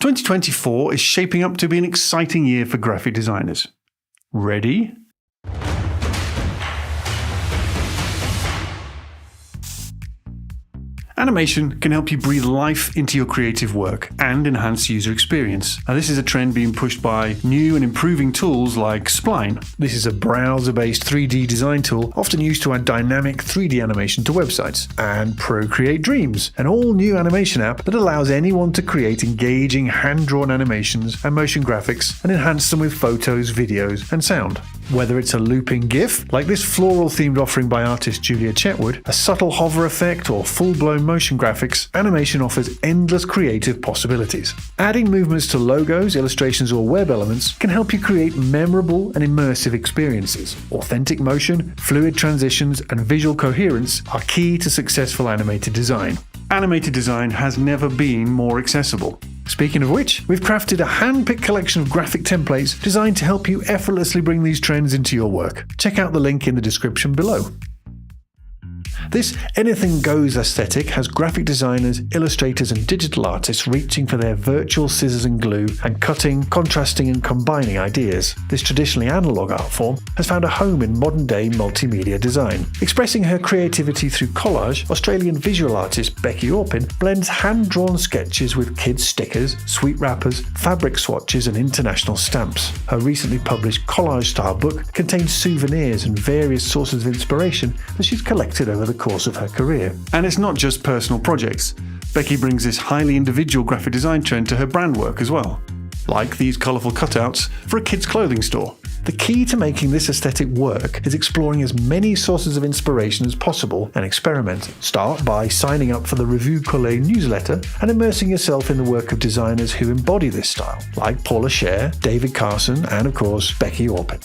2024 is shaping up to be an exciting year for graphic designers. Ready? Animation can help you breathe life into your creative work and enhance user experience. Now, this is a trend being pushed by new and improving tools like Spline. This is a browser-based 3D design tool often used to add dynamic 3D animation to websites. And Procreate Dreams, an all-new animation app that allows anyone to create engaging hand-drawn animations and motion graphics and enhance them with photos, videos, and sound. Whether it's a looping GIF, like this floral-themed offering by artist Julia Chetwood, a subtle hover effect, or full-blown motion graphics, animation offers endless creative possibilities. Adding movements to logos, illustrations, or web elements can help you create memorable and immersive experiences. Authentic motion, fluid transitions, and visual coherence are key to successful animated design. Animated design has never been more accessible. Speaking of which, we've crafted a hand-picked collection of graphic templates designed to help you effortlessly bring these trends into your work. Check out the link in the description below. This anything goes aesthetic has graphic designers, illustrators, and digital artists reaching for their virtual scissors and glue and cutting, contrasting, and combining ideas. This traditionally analog art form has found a home in modern-day multimedia design. Expressing her creativity through collage, Australian visual artist Becky Orpin blends hand-drawn sketches with kids' stickers, sweet wrappers, fabric swatches, and international stamps. Her recently published collage-style book contains souvenirs and various sources of inspiration that she's collected over the course of her career. And it's not just personal projects. Becky brings this highly individual graphic design trend to her brand work as well, like these colourful cutouts for a kids' clothing store. The key to making this aesthetic work is exploring as many sources of inspiration as possible and experiment. Start by signing up for the Revue Collé newsletter and immersing yourself in the work of designers who embody this style, like Paula Scher, David Carson, and of course, Becky Orpin.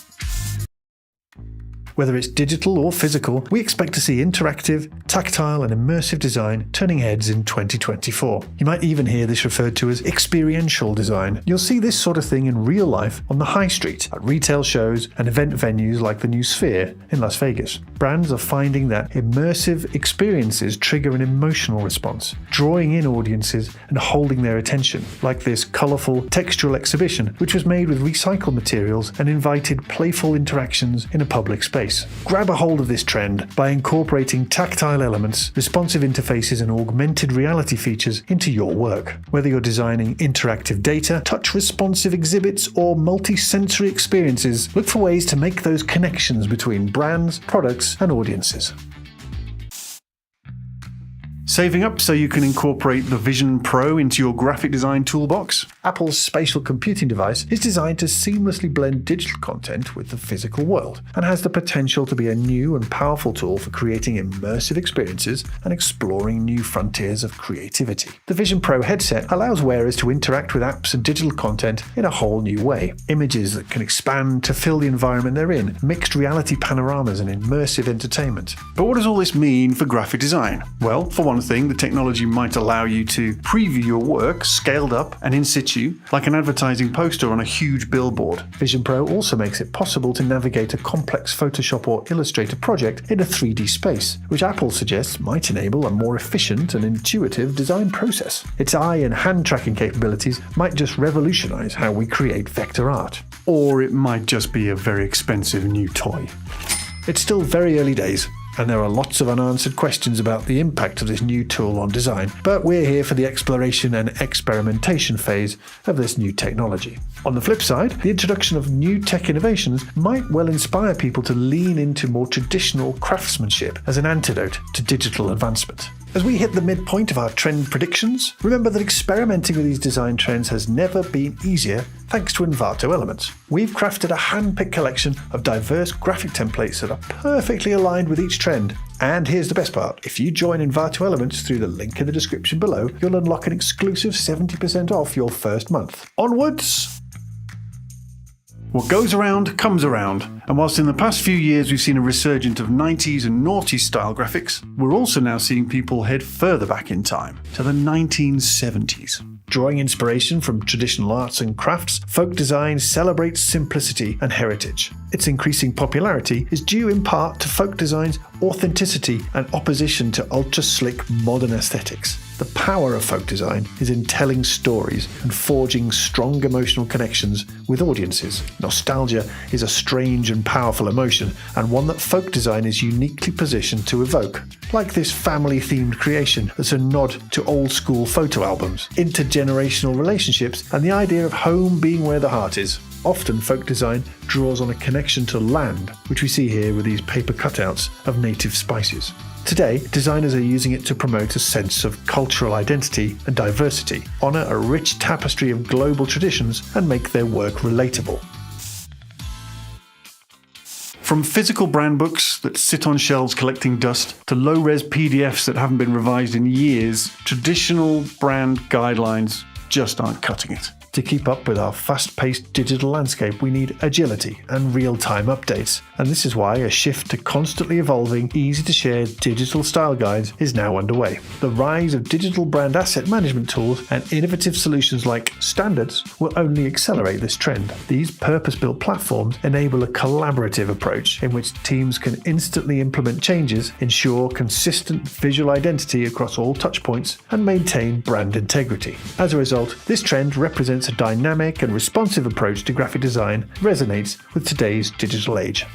Whether it's digital or physical, we expect to see interactive, tactile, and immersive design turning heads in 2024. You might even hear this referred to as experiential design. You'll see this sort of thing in real life on the high street, at retail shows, and event venues like the new Sphere in Las Vegas. Brands are finding that immersive experiences trigger an emotional response, drawing in audiences and holding their attention, like this colourful, textural exhibition, which was made with recycled materials and invited playful interactions in a public space. Grab a hold of this trend by incorporating tactile elements, responsive interfaces, and augmented reality features into your work. Whether you're designing interactive data, touch-responsive exhibits, or multi-sensory experiences, look for ways to make those connections between brands, products, and audiences. Saving up so you can incorporate the Vision Pro into your graphic design toolbox? Apple's spatial computing device is designed to seamlessly blend digital content with the physical world and has the potential to be a new and powerful tool for creating immersive experiences and exploring new frontiers of creativity. The Vision Pro headset allows wearers to interact with apps and digital content in a whole new way. Images that can expand to fill the environment they're in, mixed reality panoramas, and immersive entertainment. But what does all this mean for graphic design? Well, for one thing, the technology might allow you to preview your work scaled up and in situ, like an advertising poster on a huge billboard. Vision Pro also makes it possible to navigate a complex Photoshop or Illustrator project in a 3D space, which Apple suggests might enable a more efficient and intuitive design process. Its eye and hand tracking capabilities might just revolutionize how we create vector art. Or it might just be a very expensive new toy. It's still very early days, and there are lots of unanswered questions about the impact of this new tool on design, but we're here for the exploration and experimentation phase of this new technology. On the flip side, the introduction of new tech innovations might well inspire people to lean into more traditional craftsmanship as an antidote to digital advancement. As we hit the midpoint of our trend predictions, remember that experimenting with these design trends has never been easier thanks to Envato Elements. We've crafted a hand-picked collection of diverse graphic templates that are perfectly aligned with each trend. And here's the best part. If you join Envato Elements through the link in the description below, you'll unlock an exclusive 70% off your first month. Onwards! What goes around comes around, and whilst in the past few years we've seen a resurgence of 90s and noughties style graphics, we're also now seeing people head further back in time, to the 1970s. Drawing inspiration from traditional arts and crafts, folk design celebrates simplicity and heritage. Its increasing popularity is due in part to folk design's authenticity and opposition to ultra-slick modern aesthetics. The power of folk design is in telling stories and forging strong emotional connections with audiences. Nostalgia is a strange and powerful emotion, and one that folk design is uniquely positioned to evoke. Like this family-themed creation that's a nod to old-school photo albums, intergenerational relationships, and the idea of home being where the heart is. Often folk design draws on a connection to land, which we see here with these paper cutouts of native spices. Today, designers are using it to promote a sense of cultural identity and diversity, honour a rich tapestry of global traditions, and make their work relatable. From physical brand books that sit on shelves collecting dust to low-res PDFs that haven't been revised in years, traditional brand guidelines just aren't cutting it. To keep up with our fast-paced digital landscape, we need agility and real-time updates. And this is why a shift to constantly evolving, easy-to-share digital style guides is now underway. The rise of digital brand asset management tools and innovative solutions like standards will only accelerate this trend. These purpose-built platforms enable a collaborative approach in which teams can instantly implement changes, ensure consistent visual identity across all touchpoints, and maintain brand integrity. As a result, this trend represents a dynamic and responsive approach to graphic design that resonates with today's digital age.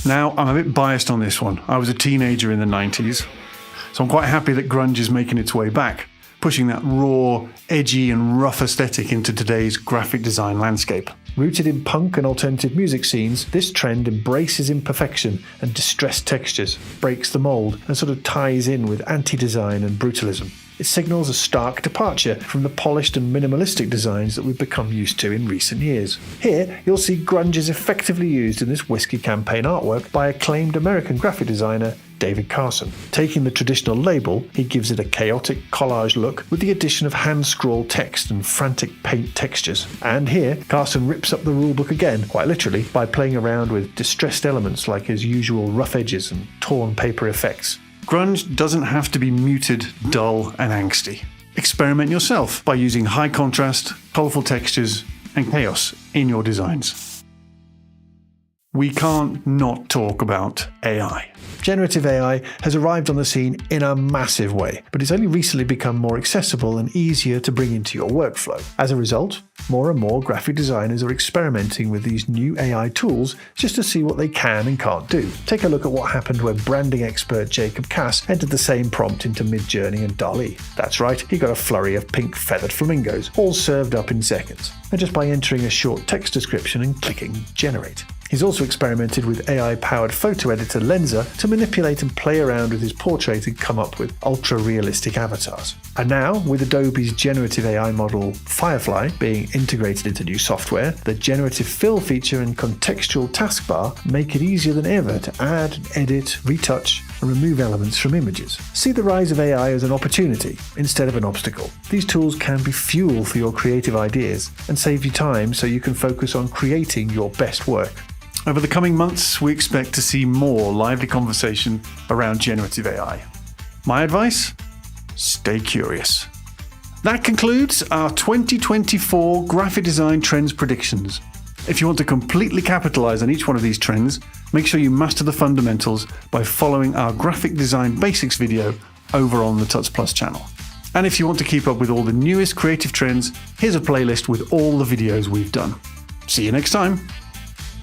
Now, I'm a bit biased on this one. I was a teenager in the 90s, so I'm quite happy that grunge is making its way back, pushing that raw, edgy and rough aesthetic into today's graphic design landscape. Rooted in punk and alternative music scenes, this trend embraces imperfection and distressed textures, breaks the mold, and sort of ties in with anti-design and brutalism. It signals a stark departure from the polished and minimalistic designs that we've become used to in recent years. Here, you'll see grunge is effectively used in this whiskey campaign artwork by acclaimed American graphic designer David Carson. Taking the traditional label, he gives it a chaotic collage look with the addition of hand-scroll text and frantic paint textures. And here, Carson rips up the rulebook again, quite literally, by playing around with distressed elements like his usual rough edges and torn paper effects. Grunge doesn't have to be muted, dull, and angsty. Experiment yourself by using high contrast, colourful textures, and chaos in your designs. We can't not talk about AI. Generative AI has arrived on the scene in a massive way, but it's only recently become more accessible and easier to bring into your workflow. As a result, more and more graphic designers are experimenting with these new AI tools just to see what they can and can't do. Take a look at what happened when branding expert Jacob Cass entered the same prompt into Midjourney and DALL-E. That's right, he got a flurry of pink feathered flamingos, all served up in seconds, and just by entering a short text description and clicking generate. He's also experimented with AI-powered photo editor Lensa to manipulate and play around with his portrait and come up with ultra-realistic avatars. And now, with Adobe's generative AI model Firefly being integrated into new software, the generative fill feature and contextual taskbar make it easier than ever to add, edit, retouch, and remove elements from images. See the rise of AI as an opportunity instead of an obstacle. These tools can be fuel for your creative ideas and save you time so you can focus on creating your best work. Over the coming months, we expect to see more lively conversation around generative AI. My advice? Stay curious. That concludes our 2024 graphic design trends predictions. If you want to completely capitalize on each one of these trends, make sure you master the fundamentals by following our graphic design basics video over on the Tuts Plus channel. And if you want to keep up with all the newest creative trends, here's a playlist with all the videos we've done. See you next time.